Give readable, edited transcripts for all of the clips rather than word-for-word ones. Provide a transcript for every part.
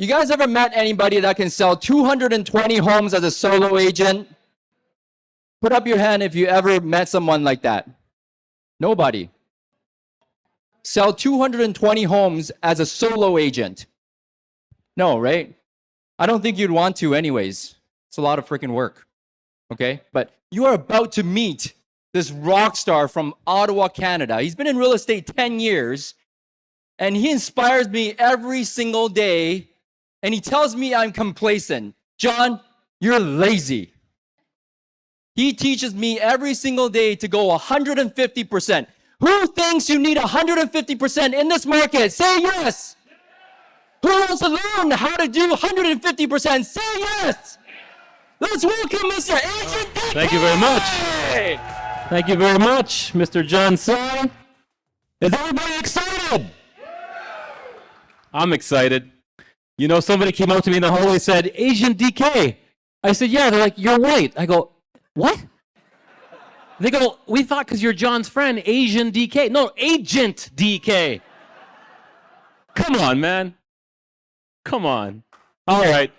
You guys ever met anybody that can sell 220 homes as a solo agent? Put up your hand if you ever met someone like that. Nobody. Sell 220 homes as a solo agent. No, right? I don't think you'd want to anyways. It's a lot of freaking work. Okay? But you are about to meet this rock star from Ottawa, Canada. He's been in real estate 10 years, and he inspires me every single day, and he tells me I'm complacent. John, you're lazy. He teaches me every single day to go 150%. Who thinks you need 150% in this market? Say yes. Who wants to learn how to do 150%? Say yes. Let's welcome Mr. Agent DK. Thank you very much. Thank you very much, Mr. John Sai. Is everybody excited? I'm excited. You know, somebody came up to me in the hallway and said, Agent DK. I said, yeah. They're like, you're white. I go, what? They go, we thought because you're John's friend, Asian DK. No, Agent DK. Come on, man. Come on. All right.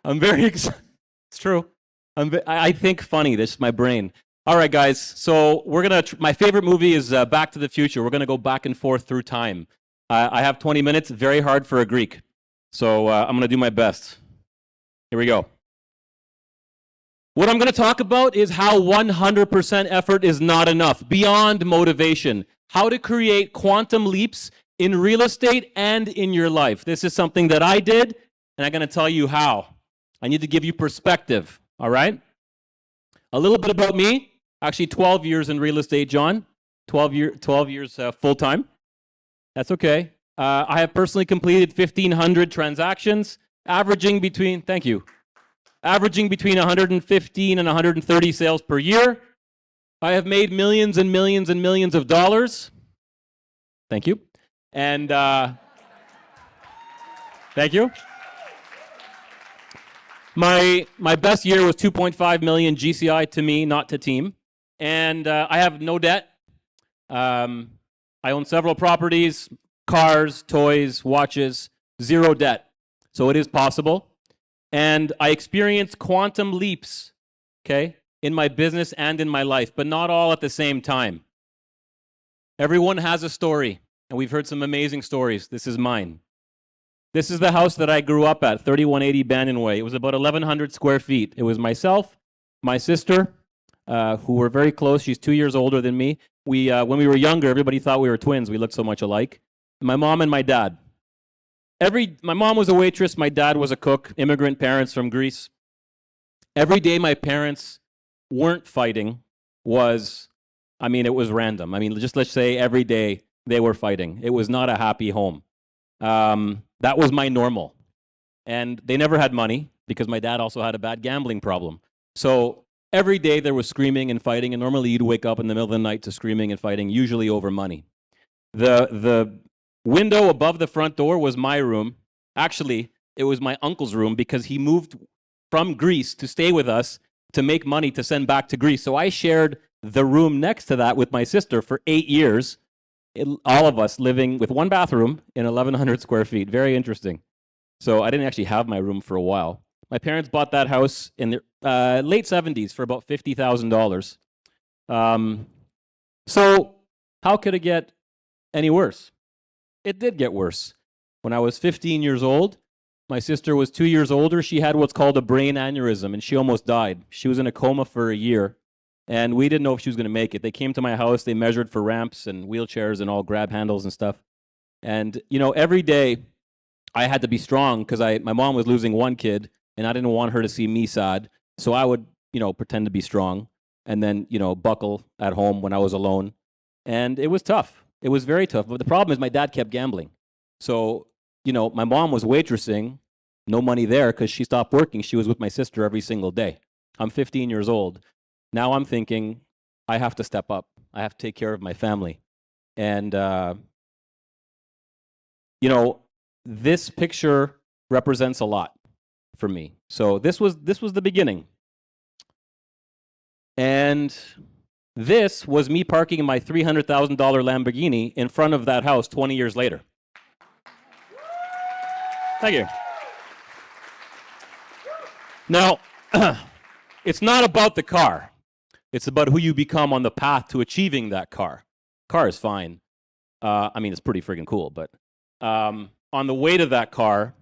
I'm very excited. It's true. I think funny. This is my brain. All right, guys. So we're going to, my favorite movie is Back to the Future. We're going to go back and forth through time. I have 20 minutes. Very hard for a Greek. So I'm going to do my best. Here we go. What I'm going to talk about is how 100% effort is not enough, beyond motivation. How to create quantum leaps in real estate and in your life. This is something that I did, and I'm going to tell you how. I need to give you perspective, all right? A little bit about me. Actually, 12 years in real estate, John. 12 years full-time. That's okay. I have personally completed 1,500 transactions, averaging between, thank you, averaging between 115 and 130 sales per year. I have made millions and millions and millions of dollars. Thank you. And thank you. My best year was 2.5 million GCI to me, not to team. And I have no debt. I own several properties, cars, toys, watches, zero debt. So it is possible. And I experienced quantum leaps, okay, in my business and in my life, but not all at the same time. Everyone has a story, and we've heard some amazing stories. This is mine. This is the house that I grew up at, 3180 Bannon Way. It was about 1,100 square feet. It was myself, my sister, who were very close. She's 2 years older than me. When we were younger, everybody thought we were twins. We looked so much alike. My mom and my dad. My mom was a waitress. My dad was a cook. Immigrant parents from Greece. Every day my parents weren't fighting was, it was random. Just let's say every day they were fighting. It was not a happy home. That was my normal. And they never had money because my dad also had a bad gambling problem. So every day there was screaming and fighting, and normally you'd wake up in the middle of the night to screaming and fighting, usually over money. The window above the front door was my room. Actually, it was my uncle's room because he moved from Greece to stay with us to make money to send back to Greece. So I shared the room next to that with my sister for 8 years. All of us living with one bathroom in 1,100 square feet. Very interesting. So I didn't actually have my room for a while. My parents bought that house in the late 70s for about $50,000. So how could it get any worse? It did get worse. When I was 15 years old, my sister was 2 years older. She had what's called a brain aneurysm, and she almost died. She was in a coma for a year. And we didn't know if she was going to make it. They came to my house, they measured for ramps and wheelchairs and all grab handles and stuff. And, every day I had to be strong because my mom was losing one kid and I didn't want her to see me sad. So I would, pretend to be strong and then, buckle at home when I was alone. And it was tough. It was very tough. But the problem is my dad kept gambling. So, my mom was waitressing, no money there because she stopped working. She was with my sister every single day. I'm 15 years old. Now I'm thinking, I have to step up. I have to take care of my family. And, this picture represents a lot for me. So this was the beginning. And this was me parking in my $300,000 Lamborghini in front of that house 20 years later. Thank you. Now, it's not about the car. It's about who you become on the path to achieving that car. Car is fine. I mean, it's pretty freaking cool, but on the way to that car,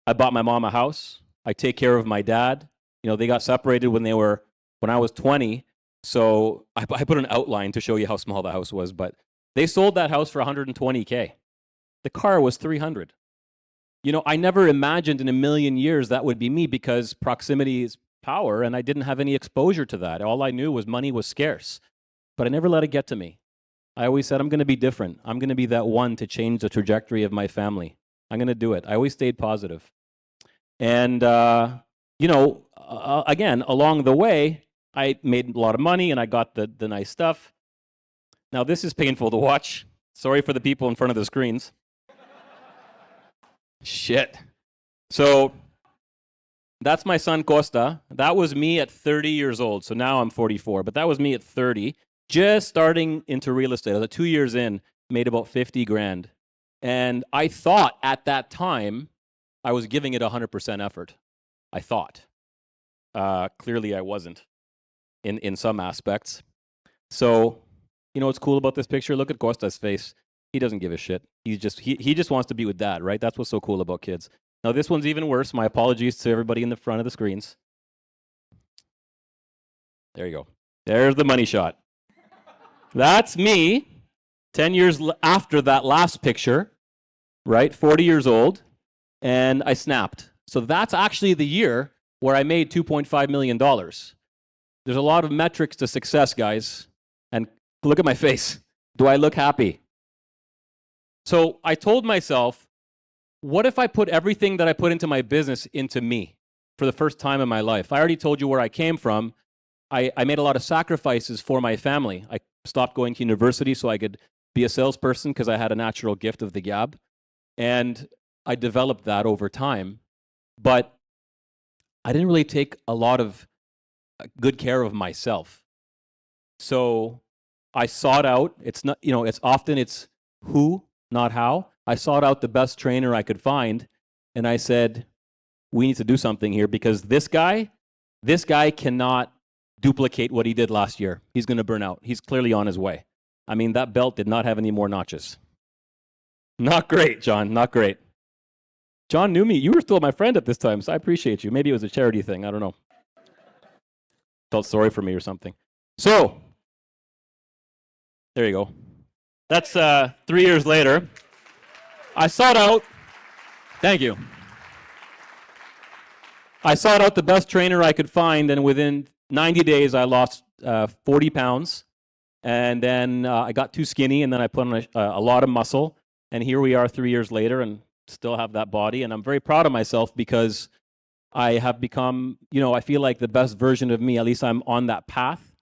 I bought my mom a house. I take care of my dad. You know, they got separated when I was 20. So I put an outline to show you how small the house was, but they sold that house for $120K. The car was $300. You know, I never imagined in a million years that would be me because proximity is power and I didn't have any exposure to that. All I knew was money was scarce, but I never let it get to me. I always said, I'm going to be different. I'm going to be that one to change the trajectory of my family. I'm going to do it. I always stayed positive. And, you know, again, along the way, I made a lot of money and I got the nice stuff. Now, this is painful to watch. Sorry for the people in front of the screens. Shit. So that's my son Costa. That was me at 30 years old. So now I'm 44, but that was me at 30, just starting into real estate. I was 2 years in, made about 50 grand. And I thought at that time I was giving it 100% effort. I thought. Clearly I wasn't in some aspects. So, you know what's cool about this picture? Look at Costa's face. He doesn't give a shit. He just wants to be with dad, right? That's what's so cool about kids. Now this one's even worse. My apologies to everybody in the front of the screens. There you go. There's the money shot. That's me 10 years after that last picture, right? 40 years old, and I snapped. So that's actually the year where I made $2.5 million. There's a lot of metrics to success, guys. And look at my face. Do I look happy? So I told myself, what if I put everything that I put into my business into me for the first time in my life? I already told you where I came from. I made a lot of sacrifices for my family. I stopped going to university so I could be a salesperson because I had a natural gift of the gab. And I developed that over time. But I didn't really take a lot of good care of myself. So I sought out, it's who, not how. I sought out the best trainer I could find, and I said, we need to do something here because this guy cannot duplicate what he did last year. He's going to burn out. He's clearly on his way. I mean, that belt did not have any more notches. Not great, John, not great. John knew me. You were still my friend at this time, so I appreciate you. Maybe it was a charity thing. I don't know. Felt sorry for me or something. So, there you go. That's 3 years later. I sought out, thank you. I sought out the best trainer I could find, and within 90 days, I lost 40 pounds. And then I got too skinny, and then I put on a lot of muscle. And here we are 3 years later, and still have that body. And I'm very proud of myself because I have become, I feel like the best version of me. At least I'm on that path,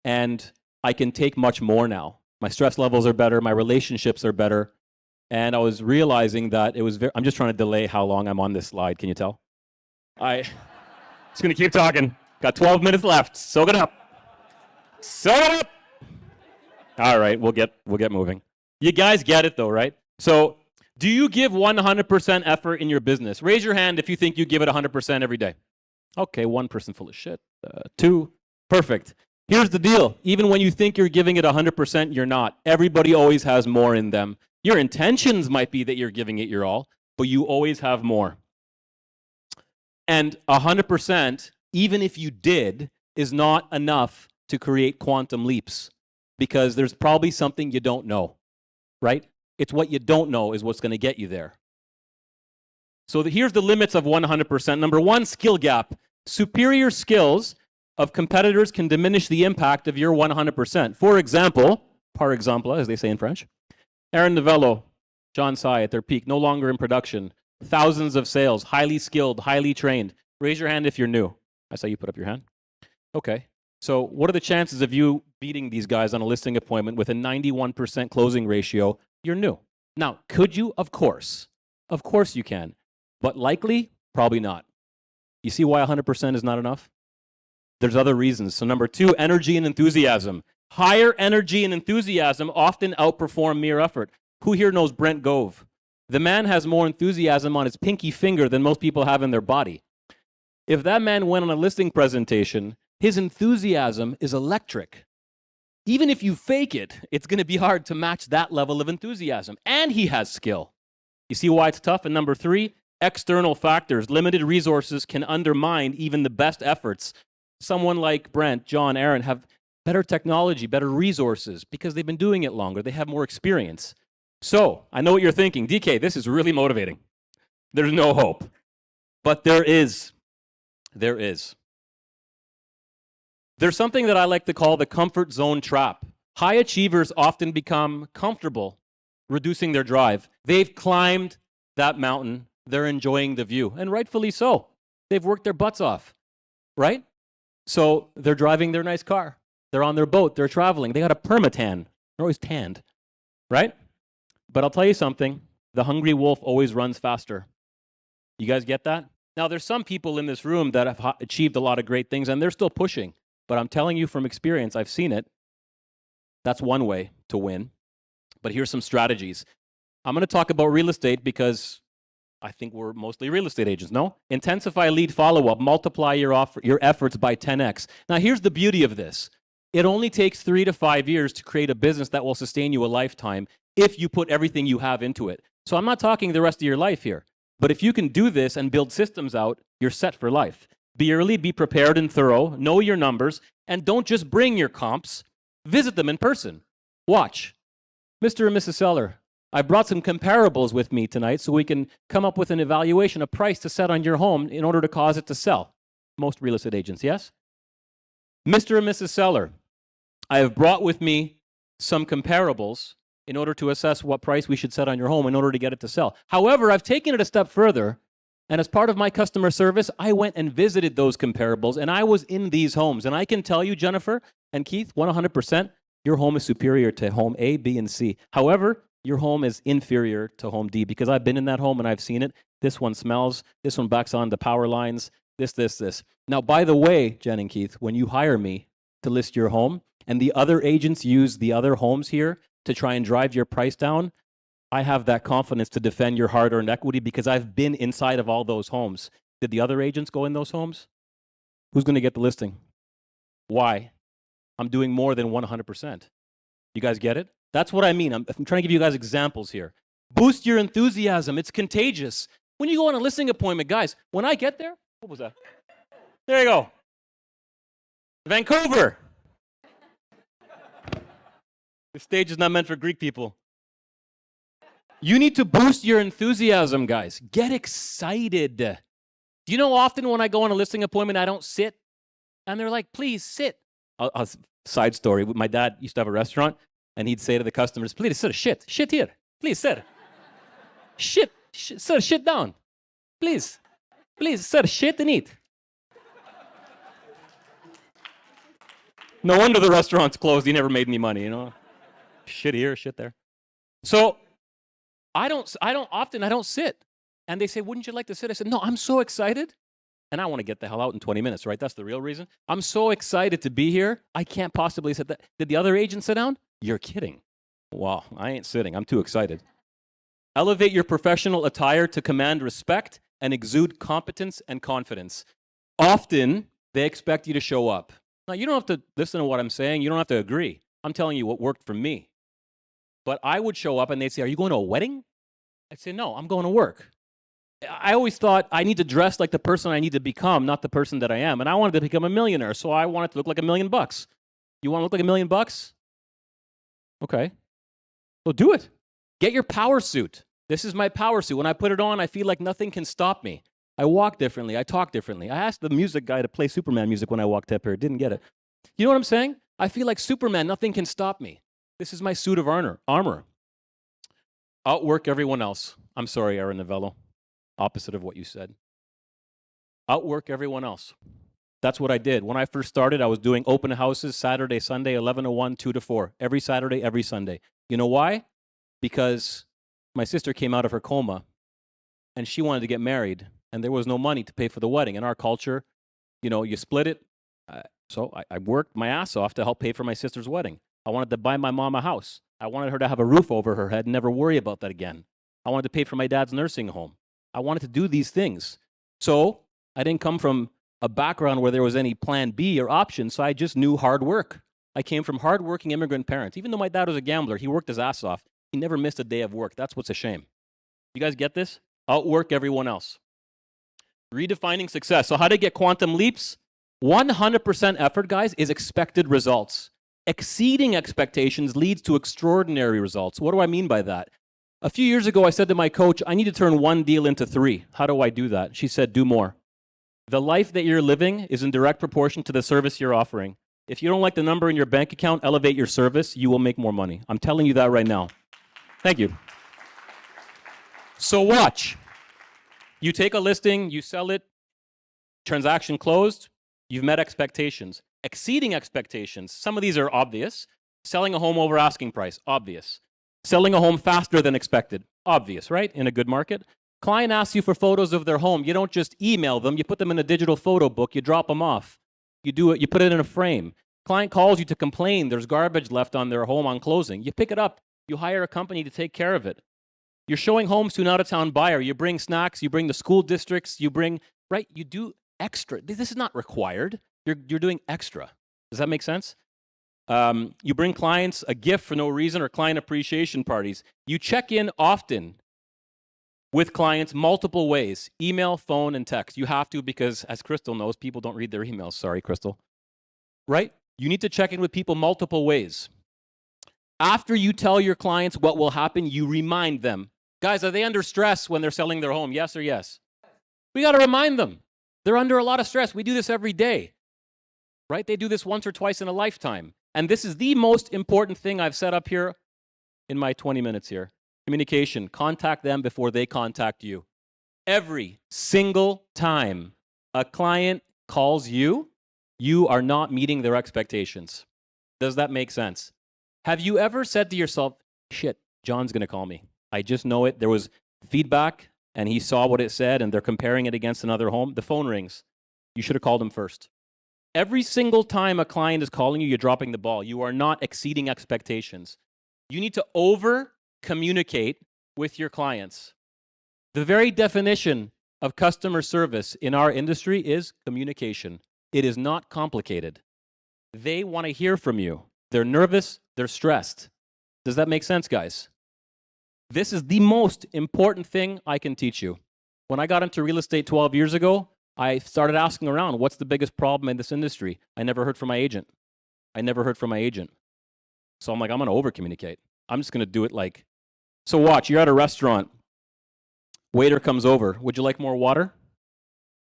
and I can take much more now. My stress levels are better. My relationships are better. And I was realizing that I'm just trying to delay how long I'm on this slide. Can you tell? Just going to keep talking. Got 12 minutes left. Soak it up. Soak it up. All right, we'll get moving. You guys get it though, right? So, do you give 100% effort in your business? Raise your hand if you think you give it 100% every day. Okay, one person full of shit. Two, perfect. Here's the deal. Even when you think you're giving it 100%, you're not. Everybody always has more in them. Your intentions might be that you're giving it your all, but you always have more. And 100%, even if you did, is not enough to create quantum leaps because there's probably something you don't know, right? It's what you don't know is what's going to get you there. So here's the limits of 100%. Number one, skill gap. Superior skills of competitors can diminish the impact of your 100%. For example, par exemple, as they say in French, Aaron Novello, John Sy at their peak, no longer in production, thousands of sales, highly skilled, highly trained. Raise your hand if you're new. I saw you put up your hand. Okay. So what are the chances of you beating these guys on a listing appointment with a 91% closing ratio? You're new. Now, could you? Of course. Of course you can. But likely, probably not. You see why 100% is not enough? There's other reasons. So number two, energy and enthusiasm. Higher energy and enthusiasm often outperform mere effort. Who here knows Brent Gove? The man has more enthusiasm on his pinky finger than most people have in their body. If that man went on a listing presentation, his enthusiasm is electric. Even if you fake it, it's going to be hard to match that level of enthusiasm. And he has skill. You see why it's tough? And number 3, external factors. Limited resources can undermine even the best efforts. Someone like Brent, John, Aaron have better technology, better resources because they've been doing it longer. They have more experience. So, I know what you're thinking. DK, this is really motivating. There's no hope. But there is. There is. There's something that I like to call the comfort zone trap. High achievers often become comfortable reducing their drive. They've climbed that mountain. They're enjoying the view, and rightfully so. They've worked their butts off, right? So they're driving their nice car. They're on their boat. They're traveling. They got a permatan. They're always tanned, right? But I'll tell you something. The hungry wolf always runs faster. You guys get that? Now, there's some people in this room that have achieved a lot of great things, and they're still pushing. But I'm telling you from experience, I've seen it. That's one way to win. But here's some strategies. I'm going to talk about real estate because I think we're mostly real estate agents, no? Intensify lead follow-up. Multiply your efforts by 10x. Now, here's the beauty of this. It only takes 3 to 5 years to create a business that will sustain you a lifetime if you put everything you have into it. So I'm not talking the rest of your life here. But if you can do this and build systems out, you're set for life. Be early, be prepared and thorough, know your numbers, and don't just bring your comps. Visit them in person. Watch. Mr. and Mrs. Seller, I brought some comparables with me tonight so we can come up with an evaluation, a price to set on your home in order to cause it to sell. Most real estate agents, yes? Mr. and Mrs. Seller, I have brought with me some comparables in order to assess what price we should set on your home in order to get it to sell. However, I've taken it a step further. And as part of my customer service, I went and visited those comparables, and I was in these homes. And I can tell you, Jennifer and Keith, 100%, your home is superior to home A, B, and C. However, your home is inferior to home D because I've been in that home and I've seen it. This one smells. This one backs on the power lines. This. Now, by the way, Jen and Keith, when you hire me to list your home and the other agents use the other homes here to try and drive your price down, I have that confidence to defend your hard-earned equity because I've been inside of all those homes. Did the other agents go in those homes? Who's going to get the listing? Why? I'm doing more than 100%. You guys get it? That's what I mean. I'm trying to give you guys examples here. Boost your enthusiasm. It's contagious. When you go on a listing appointment, guys, when I get there, what was that? There you go. Vancouver. This stage is not meant for Greek people. You need to boost your enthusiasm, guys. Get excited. Do you know often when I go on a listing appointment, I don't sit? And they're like, please sit. Side story. My dad used to have a restaurant, and he'd say to the customers, please sit, shit here. Please sit. Sir, sit down. Please, sir, shit and eat. No wonder the restaurant's closed. He never made any money, you know. Shit here, shit there. So I don't sit. And they say, wouldn't you like to sit? I said, no, I'm so excited. And I want to get the hell out in 20 minutes, right? That's the real reason. I'm so excited to be here. I can't possibly sit that. Did the other agent sit down? You're kidding. Wow, I ain't sitting. I'm too excited. Elevate your professional attire to command respect and exude competence and confidence. Often, they expect you to show up. Now, you don't have to listen to what I'm saying. You don't have to agree. I'm telling you what worked for me. But I would show up and they'd say, are you going to a wedding? I'd say, no, I'm going to work. I always thought I need to dress like the person I need to become, not the person that I am. And I wanted to become a millionaire, so I wanted to look like $1 million. You want to look like $1 million? Okay. Well, do it. Get your power suit. This is my power suit. When I put it on, I feel like nothing can stop me. I walk differently. I talk differently. I asked the music guy to play Superman music when I walked up here. Didn't get it. You know what I'm saying? I feel like Superman. Nothing can stop me. This is my suit of armor. Outwork everyone else. I'm sorry, Aaron Novello. Opposite of what you said. Outwork everyone else. That's what I did. When I first started, I was doing open houses Saturday, Sunday, 11 to 1, 2 to 4. Every Saturday, every Sunday. You know why? Because my sister came out of her coma, and she wanted to get married, and there was no money to pay for the wedding. In our culture, you know, you split it. So I worked my ass off to help pay for my sister's wedding. I wanted to buy my mom a house. I wanted her to have a roof over her head and never worry about that again. I wanted to pay for my dad's nursing home. I wanted to do these things. So I didn't come from a background where there was any plan B or option, so I just knew hard work. I came from hardworking immigrant parents. Even though my dad was a gambler, he worked his ass off. He never missed a day of work. That's what's a shame. You guys get this? Outwork everyone else. Redefining success. So how to get quantum leaps? 100% effort, guys, is expected results. Exceeding expectations leads to extraordinary results. What do I mean by that? A few years ago, I said to my coach, I need to turn one deal into 3. How do I do that? She said, do more. The life that you're living is in direct proportion to the service you're offering. If you don't like the number in your bank account, elevate your service, you will make more money. I'm telling you that right now. Thank you. So watch. You take a listing, you sell it, transaction closed, you've met expectations. Exceeding expectations, some of these are obvious. Selling a home over asking price, obvious. Selling a home faster than expected, obvious, right? In a good market. Client asks you for photos of their home. You don't just email them, you put them in a digital photo book, you drop them off. You do it, you put it in a frame. Client calls you to complain there's garbage left on their home on closing. You pick it up, you hire a company to take care of it. You're showing homes to an out-of-town buyer. You bring snacks, you bring the school districts, you bring, right? You do extra. This is not required. You're doing extra. Does that make sense? You bring clients a gift for no reason or client appreciation parties. You check in often with clients multiple ways, email, phone, and text. You have to because, as Crystal knows, people don't read their emails. Sorry, Crystal. Right? You need to check in with people multiple ways. After you tell your clients what will happen, you remind them. Guys, are they under stress when they're selling their home? Yes or yes? We got to remind them. They're under a lot of stress. We do this every day. Right? They do this once or twice in a lifetime. And this is the most important thing I've set up here in my 20 minutes here. Communication. Contact them before they contact you. Every single time a client calls you, you are not meeting their expectations. Does that make sense? Have you ever said to yourself, shit, John's going to call me. I just know it. There was feedback and he saw what it said and they're comparing it against another home. The phone rings. You should have called him first. Every single time a client is calling you, you're dropping the ball. You are not exceeding expectations. You need to over-communicate with your clients. The very definition of customer service in our industry is communication. It is not complicated. They want to hear from you. They're nervous, they're stressed. Does that make sense, guys? This is the most important thing I can teach you. When I got into real estate 12 years ago, I started asking around, what's the biggest problem in this industry? I never heard from my agent. So I'm like, I'm going to over-communicate. I'm just going to do it like, so watch, you're at a restaurant. Waiter comes over. Would you like more water?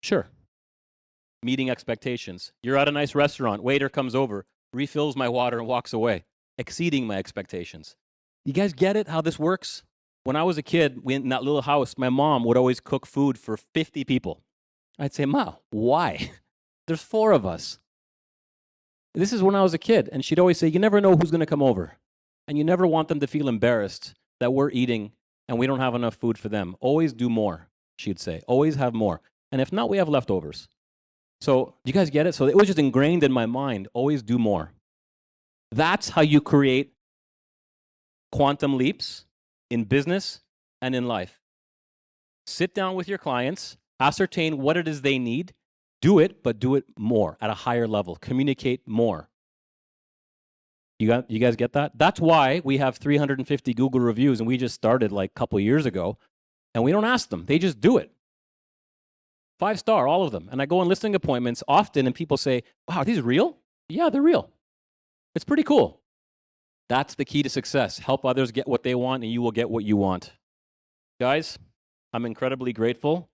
Sure. Meeting expectations. You're at a nice restaurant. Waiter comes over, refills my water and walks away, exceeding my expectations. You guys get it, how this works? When I was a kid, in that little house, my mom would always cook food for 50 people. I'd say, Ma, why? There's 4 of us. This is when I was a kid. And she'd always say, you never know who's going to come over. And you never want them to feel embarrassed that we're eating and we don't have enough food for them. Always do more, she'd say. Always have more. And if not, we have leftovers. So you guys get it? So it was just ingrained in my mind. Always do more. That's how you create quantum leaps in business and in life. Sit down with your clients. Ascertain what it is they need. Do it, but do it more at a higher level. Communicate more. You guys get that? That's why we have 350 Google reviews, and we just started like a couple years ago, and we don't ask them. They just do it. 5-star, all of them. And I go on listing appointments often, and people say, wow, are these real? Yeah, they're real. It's pretty cool. That's the key to success. Help others get what they want, and you will get what you want. Guys, I'm incredibly grateful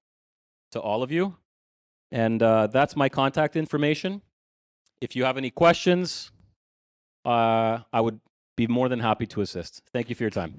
to all of you. And that's my contact information. If you have any questions, I would be more than happy to assist. Thank you for your time.